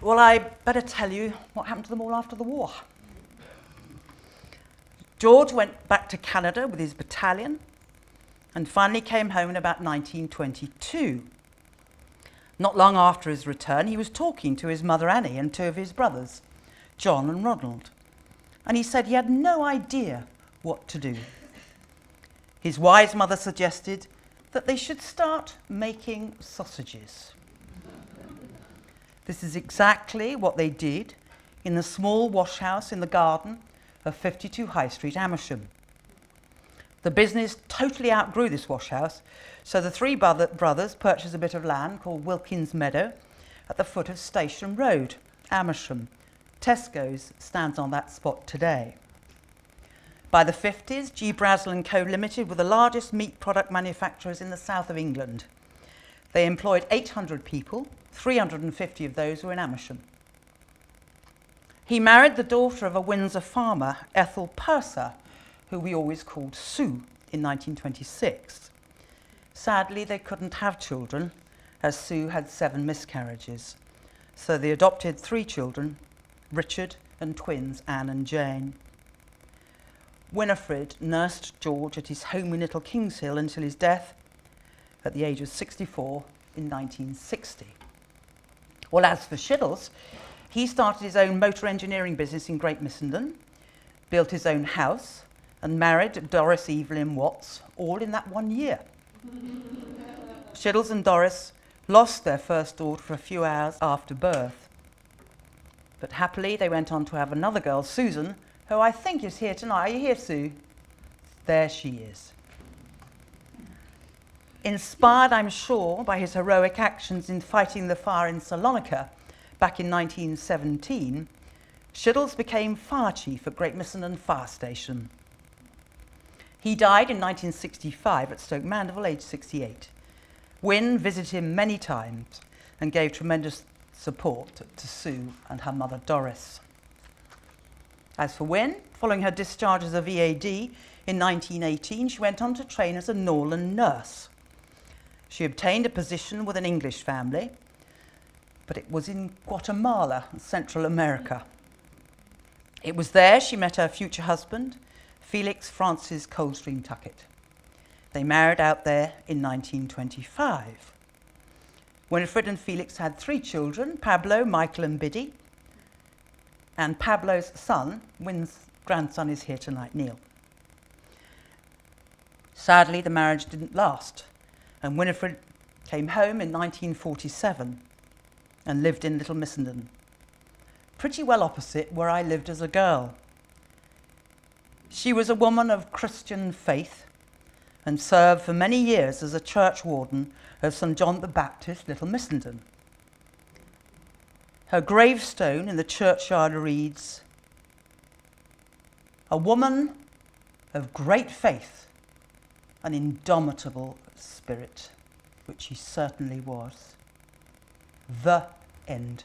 Well, I better tell you what happened to them all after the war. George went back to Canada with his battalion and finally came home in about 1922. Not long after his return, he was talking to his mother Annie and two of his brothers, John and Ronald, and he said he had no idea what to do. His wise mother suggested that they should start making sausages. This is exactly what they did in the small washhouse in the garden of 52 High Street, Amersham. The business totally outgrew this washhouse, so the three brothers purchased a bit of land called Wilkins Meadow at the foot of Station Road, Amersham. Tesco's stands on that spot today. By the 50s, G. Brazel & Co. Limited were the largest meat product manufacturers in the south of England. They employed 800 people, 350 of those were in Amersham. He married the daughter of a Windsor farmer, Ethel Purser, who we always called Sue, in 1926. Sadly, they couldn't have children, as Sue had 7 miscarriages. So they adopted 3 children, Richard and twins Anne and Jane. Winifred nursed George at his home in Little Kingshill until his death at the age of 64 in 1960. Well, as for Shiddles, he started his own motor engineering business in Great Missenden, built his own house, and married Doris Evelyn Watts, all in that 1 year. Shiddles and Doris lost their first daughter for a few hours after birth. But happily, they went on to have another girl, Susan, who I think is here tonight. Are you here, Sue? There she is. Inspired, I'm sure, by his heroic actions in fighting the fire in Salonika back in 1917, Shiddles became fire chief at Great Missenden Fire Station. He died in 1965 at Stoke Mandeville, aged 68. Wynne visited him many times and gave tremendous support to Sue and her mother Doris. As for Wynne, following her discharge as a VAD in 1918, she went on to train as a Norland nurse. She obtained a position with an English family, but it was in Guatemala, Central America. It was there she met her future husband, Felix Francis Coldstream Tuckett. They married out there in 1925. Winifred and Felix had 3 children, Pablo, Michael and Biddy, and Pablo's son, Wynne's grandson, is here tonight, Neil. Sadly, the marriage didn't last, and Winifred came home in 1947 and lived in Little Missenden, pretty well opposite where I lived as a girl. She was a woman of Christian faith and served for many years as a church warden of St. John the Baptist, Little Missenden. Her gravestone in the churchyard reads, "A woman of great faith and indomitable spirit," which she certainly was. The end.